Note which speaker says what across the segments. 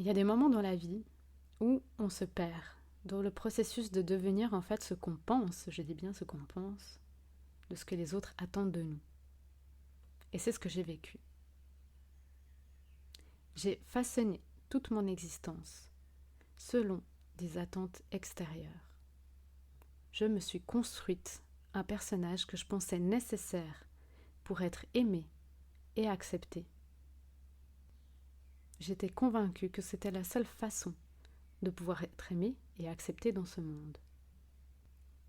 Speaker 1: Il y a des moments dans la vie où on se perd, dont le processus de devenir en fait ce qu'on pense, je dis bien ce qu'on pense, de ce que les autres attendent de nous. Et c'est ce que j'ai vécu. J'ai façonné toute mon existence selon des attentes extérieures. Je me suis construite un personnage que je pensais nécessaire pour être aimée et acceptée. J'étais convaincue que c'était la seule façon de pouvoir être aimée et acceptée dans ce monde.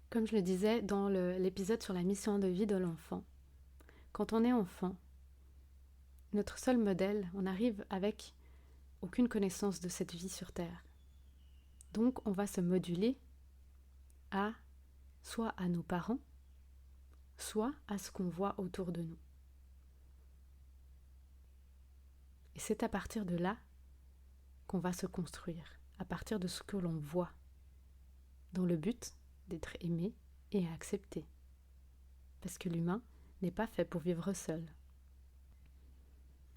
Speaker 1: Comme je le disais dans l'épisode sur la mission de vie de l'enfant, quand on est enfant, notre seul modèle, on arrive avec aucune connaissance de cette vie sur Terre. Donc on va se moduler à soit à nos parents, soit à ce qu'on voit autour de nous. Et c'est à partir de là qu'on va se construire, à partir de ce que l'on voit, dans le but d'être aimé et accepté. Parce que l'humain n'est pas fait pour vivre seul.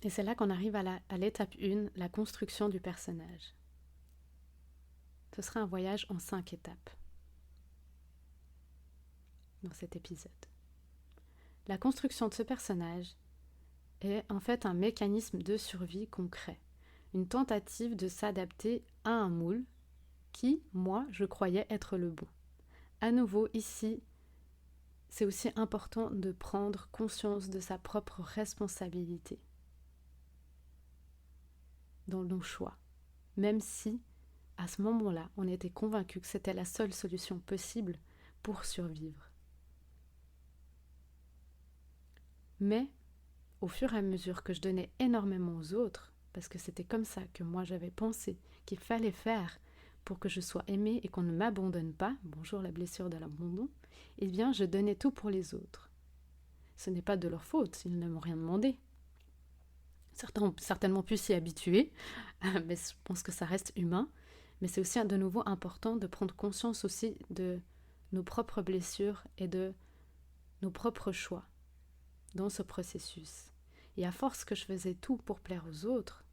Speaker 1: Et c'est là qu'on arrive à l'étape 1, la construction du personnage. Ce sera un voyage en 5 étapes dans cet épisode. La construction de ce personnage est en fait un mécanisme de survie concret, une tentative de s'adapter à un moule qui, moi, je croyais être le bon. À nouveau, ici, c'est aussi important de prendre conscience de sa propre responsabilité dans nos choix, même si, à ce moment-là, on était convaincu que c'était la seule solution possible pour survivre. Mais, au fur et à mesure que je donnais énormément aux autres, parce que c'était comme ça que moi j'avais pensé qu'il fallait faire pour que je sois aimée et qu'on ne m'abandonne pas, bonjour la blessure de l'abandon, eh bien je donnais tout pour les autres. Ce n'est pas de leur faute, ils ne m'ont rien demandé. Certains ont certainement pu s'y habituer, mais je pense que ça reste humain. Mais c'est aussi de nouveau important de prendre conscience aussi de nos propres blessures et de nos propres choix dans ce processus. Et à force que je faisais tout pour plaire aux autres,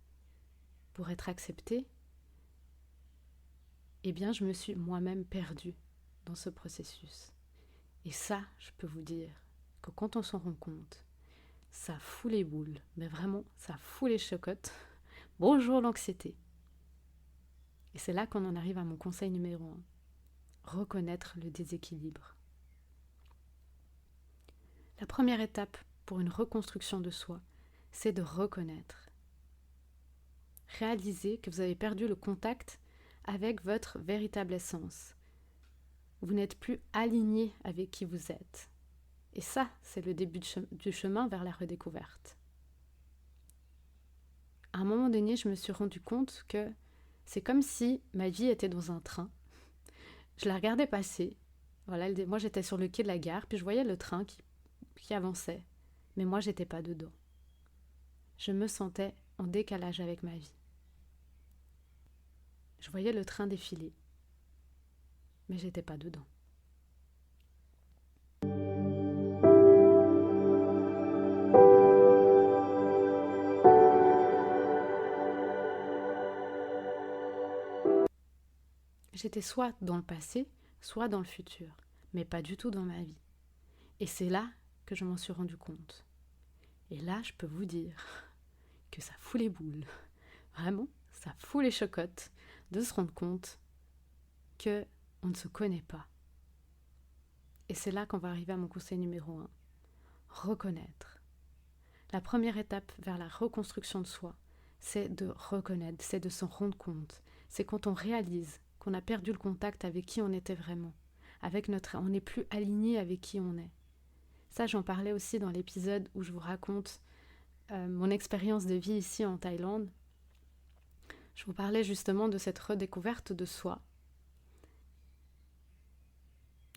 Speaker 1: pour être acceptée, eh bien je me suis moi-même perdue dans ce processus. Et ça, je peux vous dire que quand on s'en rend compte, ça fout les boules, mais vraiment, ça fout les chocottes. Bonjour l'anxiété. Et c'est là qu'on en arrive à mon conseil numéro 1. Reconnaître le déséquilibre. La première étape pour une reconstruction de soi, c'est de reconnaître. Réaliser que vous avez perdu le contact avec votre véritable essence. Vous n'êtes plus aligné avec qui vous êtes. Et ça, c'est le début du chemin vers la redécouverte. À un moment donné, je me suis rendu compte que c'est comme si ma vie était dans un train. Je la regardais passer. Voilà, moi, j'étais sur le quai de la gare, puis je voyais le train qui avançait. Mais moi, j'étais pas dedans. Je me sentais en décalage avec ma vie. Je voyais le train défiler, mais j'étais pas dedans. J'étais soit dans le passé, soit dans le futur, mais pas du tout dans ma vie. Et c'est là que je m'en suis rendu compte. Et là, je peux vous dire que ça fout les boules. Vraiment, ça fout les chocottes de se rendre compte que on ne se connaît pas. Et c'est là qu'on va arriver à mon conseil numéro 1. Reconnaître. La première étape vers la reconstruction de soi, c'est de reconnaître, c'est de s'en rendre compte. C'est quand on réalise qu'on a perdu le contact avec qui on était vraiment. On n'est plus aligné avec qui on est. Ça, j'en parlais aussi dans l'épisode où je vous raconte mon expérience de vie ici en Thaïlande. Je vous parlais justement de cette redécouverte de soi.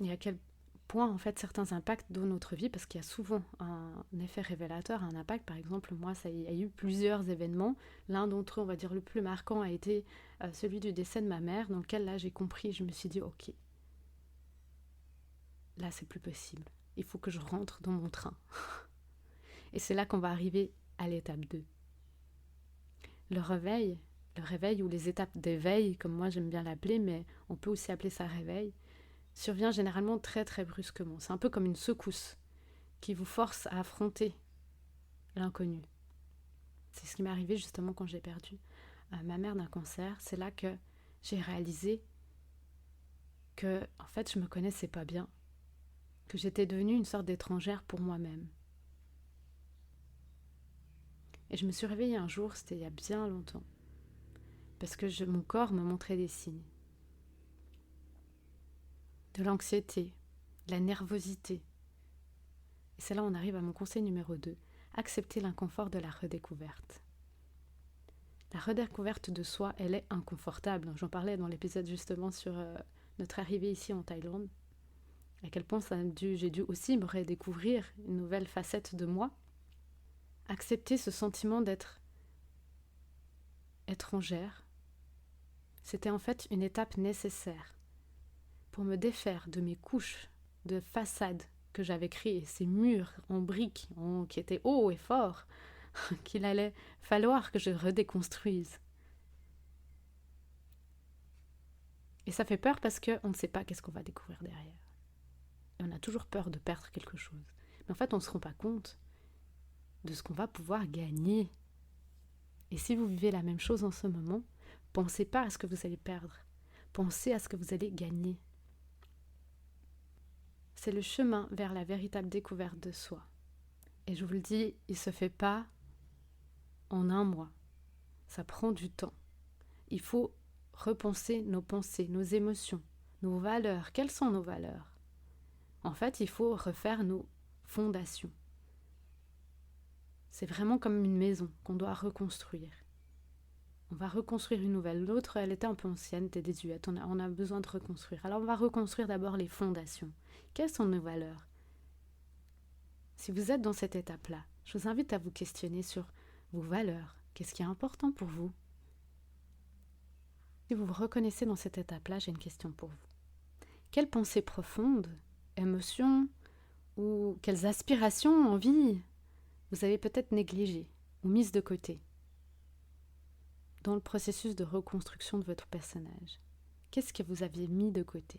Speaker 1: Et à quel point, en fait, certains impacts dans notre vie, parce qu'il y a souvent un effet révélateur, un impact. Par exemple, moi, il y a eu plusieurs événements. L'un d'entre eux, on va dire le plus marquant, a été celui du décès de ma mère, dans lequel, là, j'ai compris, je me suis dit, ok, là, c'est plus possible. Il faut que je rentre dans mon train. Et c'est là qu'on va arriver à l'étape 2. Le réveil, le réveil ou les étapes d'éveil, comme moi j'aime bien l'appeler, mais on peut aussi appeler ça réveil, survient généralement très très brusquement. C'est un peu comme une secousse qui vous force à affronter l'inconnu. C'est ce qui m'est arrivé justement quand j'ai perdu ma mère d'un cancer. C'est là que j'ai réalisé que en fait je me connaissais pas bien, que j'étais devenue une sorte d'étrangère pour moi-même. Et je me suis réveillée un jour, c'était il y a bien longtemps, parce que mon corps me montrait des signes. De l'anxiété, de la nervosité. Et c'est là où on arrive à mon conseil numéro 2, accepter l'inconfort de la redécouverte. La redécouverte de soi, elle est inconfortable. J'en parlais dans l'épisode justement sur notre arrivée ici en Thaïlande. À quel point j'ai dû aussi me redécouvrir une nouvelle facette de moi. Accepter ce sentiment d'être étrangère, c'était en fait une étape nécessaire pour me défaire de mes couches de façade que j'avais créées, ces murs en briques qui étaient hauts et forts, qu'il allait falloir que je redéconstruise. Et ça fait peur parce qu'on ne sait pas qu'est-ce qu'on va découvrir derrière. Et on a toujours peur de perdre quelque chose. Mais en fait, on ne se rend pas compte de ce qu'on va pouvoir gagner. Et si vous vivez la même chose en ce moment, pensez pas à ce que vous allez perdre. Pensez à ce que vous allez gagner. C'est le chemin vers la véritable découverte de soi. Et je vous le dis, il ne se fait pas en un mois. Ça prend du temps. Il faut repenser nos pensées, nos émotions, nos valeurs. Quelles sont nos valeurs ? En fait, il faut refaire nos fondations. C'est vraiment comme une maison qu'on doit reconstruire. On va reconstruire une nouvelle. L'autre, elle était un peu ancienne, était désuète. On a besoin de reconstruire. Alors on va reconstruire d'abord les fondations. Quelles sont nos valeurs ? Si vous êtes dans cette étape-là, je vous invite à vous questionner sur vos valeurs. Qu'est-ce qui est important pour vous ? Si vous vous reconnaissez dans cette étape-là, j'ai une question pour vous. Quelles pensées profondes, émotions ou quelles aspirations, envies vous avez peut-être négligées ou mises de côté dans le processus de reconstruction de votre personnage? Qu'est-ce que vous aviez mis de côté ?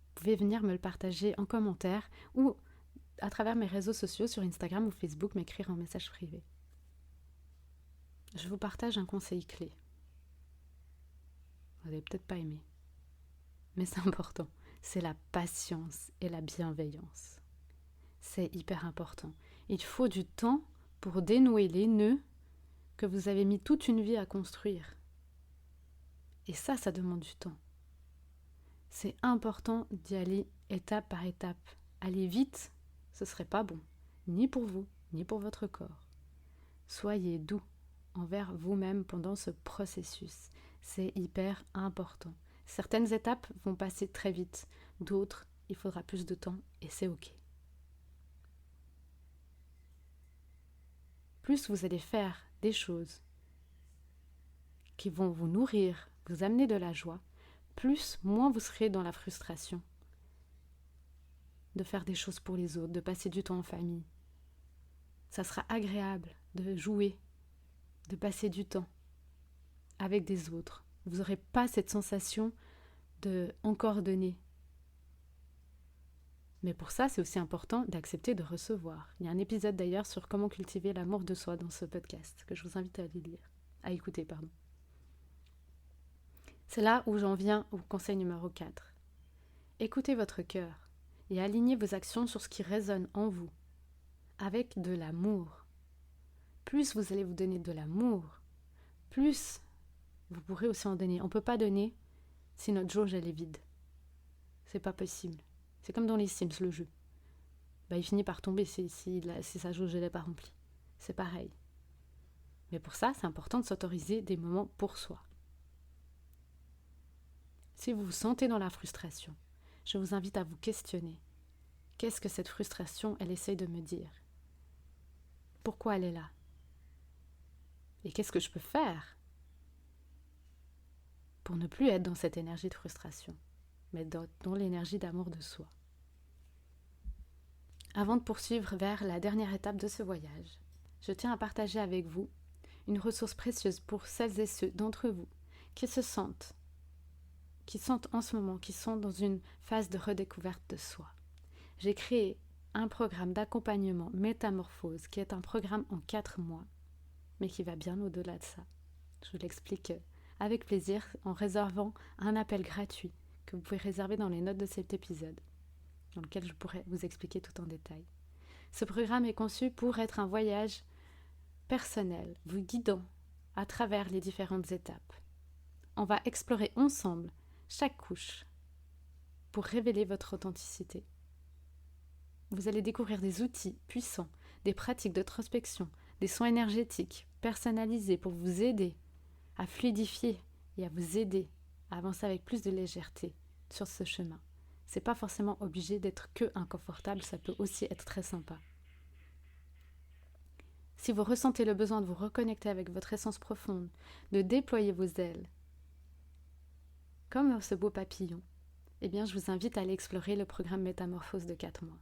Speaker 1: Vous pouvez venir me le partager en commentaire ou à travers mes réseaux sociaux sur Instagram ou Facebook, m'écrire en message privé. Je vous partage un conseil clé. Vous n'allez peut-être pas aimer, mais c'est important. C'est la patience et la bienveillance. C'est hyper important. Il faut du temps pour dénouer les nœuds que vous avez mis toute une vie à construire. Et ça demande du temps. C'est important d'y aller étape par étape. Aller vite, ce serait pas bon, ni pour vous, ni pour votre corps. Soyez doux envers vous-même pendant ce processus. C'est hyper important. Certaines étapes vont passer très vite, d'autres, il faudra plus de temps et c'est ok. Plus vous allez faire des choses qui vont vous nourrir, vous amener de la joie, moins vous serez dans la frustration de faire des choses pour les autres, de passer du temps en famille. Ça sera agréable de jouer, de passer du temps avec des autres. Vous n'aurez pas cette sensation de encore donner. Mais pour ça, c'est aussi important d'accepter de recevoir. Il y a un épisode d'ailleurs sur comment cultiver l'amour de soi dans ce podcast que je vous invite à aller lire, à écouter. C'est là où j'en viens au conseil numéro 4. Écoutez votre cœur et alignez vos actions sur ce qui résonne en vous, avec de l'amour. Plus vous allez vous donner de l'amour, plus vous pourrez aussi en donner. On ne peut pas donner si notre jauge elle est vide. C'est pas possible. C'est comme dans les Sims, le jeu. Il finit par tomber si sa jauge n'est pas remplie. C'est pareil. Mais pour ça, c'est important de s'autoriser des moments pour soi. Si vous vous sentez dans la frustration, je vous invite à vous questionner. Qu'est-ce que cette frustration, elle essaye de me dire ? Pourquoi elle est là ? Et qu'est-ce que je peux faire pour ne plus être dans cette énergie de frustration, mais dans l'énergie d'amour de soi ? Avant de poursuivre vers la dernière étape de ce voyage, je tiens à partager avec vous une ressource précieuse pour celles et ceux d'entre vous qui sentent en ce moment, qui sont dans une phase de redécouverte de soi. J'ai créé un programme d'accompagnement Métamorphose qui est un programme en 4 mois, mais qui va bien au-delà de ça. Je vous l'explique avec plaisir en réservant un appel gratuit que vous pouvez réserver dans les notes de cet épisode, dans lequel je pourrai vous expliquer tout en détail. Ce programme est conçu pour être un voyage personnel, vous guidant à travers les différentes étapes. On va explorer ensemble chaque couche pour révéler votre authenticité. Vous allez découvrir des outils puissants, des pratiques d'introspection, des soins énergétiques personnalisés pour vous aider à fluidifier et à vous aider à avancer avec plus de légèreté sur ce chemin. C'est pas forcément obligé d'être que inconfortable, ça peut aussi être très sympa. Si vous ressentez le besoin de vous reconnecter avec votre essence profonde, de déployer vos ailes, comme ce beau papillon, eh bien je vous invite à aller explorer le programme Métamorphose de 4 mois.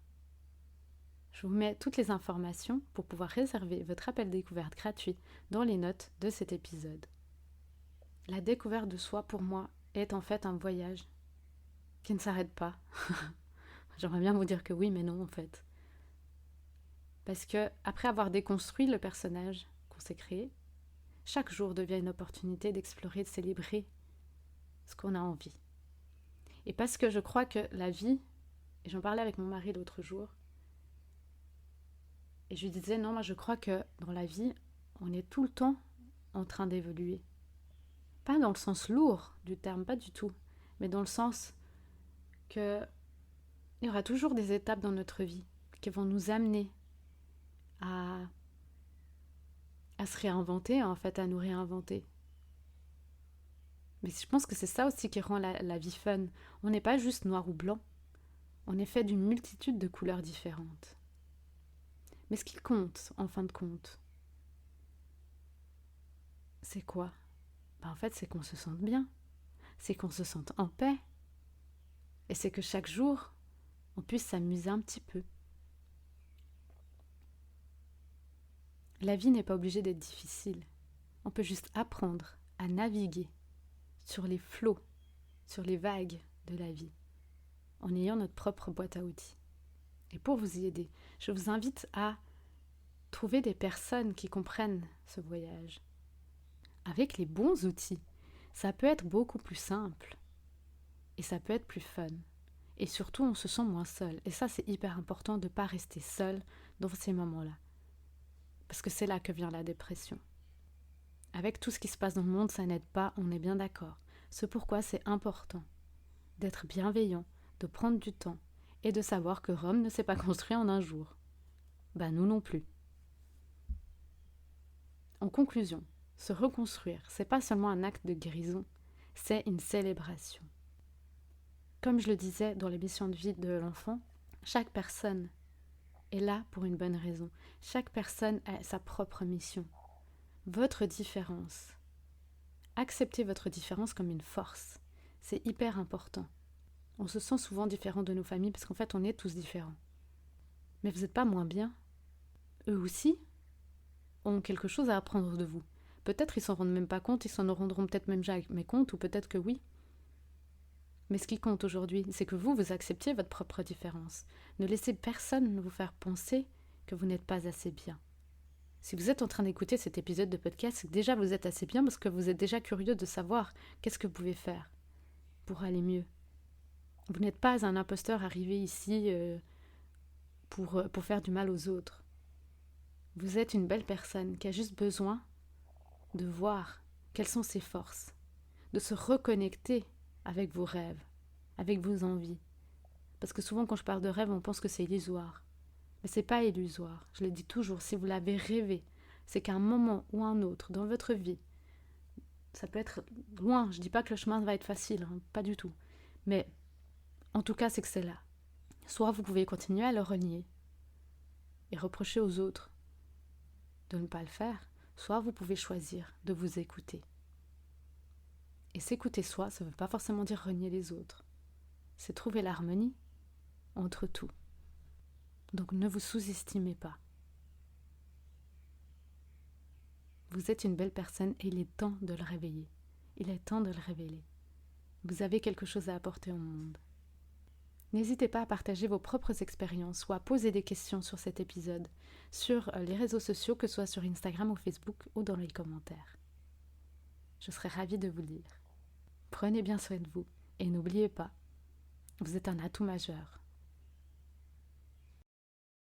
Speaker 1: Je vous mets toutes les informations pour pouvoir réserver votre appel découverte gratuit dans les notes de cet épisode. La découverte de soi, pour moi, est en fait un voyage qui ne s'arrête pas. J'aimerais bien vous dire que oui, mais non, en fait. Parce que, après avoir déconstruit le personnage qu'on s'est créé, chaque jour devient une opportunité d'explorer, de célébrer ce qu'on a envie. Et parce que je crois que la vie, et j'en parlais avec mon mari l'autre jour, et je lui disais, non, moi je crois que dans la vie, on est tout le temps en train d'évoluer. Pas dans le sens lourd du terme, pas du tout, mais dans le sens que il y aura toujours des étapes dans notre vie qui vont nous amener à se réinventer, en fait, à nous réinventer. Mais je pense que c'est ça aussi qui rend la vie fun. On n'est pas juste noir ou blanc, on est fait d'une multitude de couleurs différentes. Mais ce qui compte, en fin de compte, c'est quoi ? En fait, c'est qu'on se sente bien, c'est qu'on se sente en paix, et c'est que chaque jour, on puisse s'amuser un petit peu. La vie n'est pas obligée d'être difficile. On peut juste apprendre à naviguer sur les flots, sur les vagues de la vie, en ayant notre propre boîte à outils. Et pour vous y aider, je vous invite à trouver des personnes qui comprennent ce voyage. Avec les bons outils, ça peut être beaucoup plus simple et ça peut être plus fun. Et surtout, on se sent moins seul. Et ça, c'est hyper important de ne pas rester seul dans ces moments-là. Parce que c'est là que vient la dépression. Avec tout ce qui se passe dans le monde, ça n'aide pas, on est bien d'accord. C'est pourquoi c'est important d'être bienveillant, de prendre du temps et de savoir que Rome ne s'est pas construit en un jour. Nous non plus. En conclusion, se reconstruire, c'est pas seulement un acte de guérison, c'est une célébration. Comme je le disais dans l'émission de vie de l'enfant, chaque personne est là pour une bonne raison. Chaque personne a sa propre mission. Votre différence. Acceptez votre différence comme une force. C'est hyper important. On se sent souvent différent de nos familles parce qu'en fait, on est tous différents. Mais vous n'êtes pas moins bien. Eux aussi ont quelque chose à apprendre de vous. Peut-être ils s'en rendent même pas compte, ils s'en rendront peut-être même jamais compte, ou peut-être que oui. Mais ce qui compte aujourd'hui, c'est que vous acceptiez votre propre différence. Ne laissez personne vous faire penser que vous n'êtes pas assez bien. Si vous êtes en train d'écouter cet épisode de podcast, c'est que déjà vous êtes assez bien parce que vous êtes déjà curieux de savoir qu'est-ce que vous pouvez faire pour aller mieux. Vous n'êtes pas un imposteur arrivé ici pour faire du mal aux autres. Vous êtes une belle personne qui a juste besoin de voir quelles sont ses forces, de se reconnecter avec vos rêves, avec vos envies. Parce que souvent quand je parle de rêve, on pense que c'est illusoire. Mais c'est pas illusoire. Je le dis toujours, si vous l'avez rêvé, c'est qu'à un moment ou un autre dans votre vie, ça peut être loin, je dis pas que le chemin va être facile, pas du tout. Mais en tout cas, c'est que c'est là. Soit vous pouvez continuer à le renier et reprocher aux autres de ne pas le faire, soit vous pouvez choisir de vous écouter. Et s'écouter soi, ça ne veut pas forcément dire renier les autres. C'est trouver l'harmonie entre tout. Donc ne vous sous-estimez pas. Vous êtes une belle personne et il est temps de le réveiller. Il est temps de le révéler. Vous avez quelque chose à apporter au monde. N'hésitez pas à partager vos propres expériences ou à poser des questions sur cet épisode, sur les réseaux sociaux, que ce soit sur Instagram ou Facebook ou dans les commentaires. Je serai ravie de vous lire. Prenez bien soin de vous et n'oubliez pas, vous êtes un atout majeur.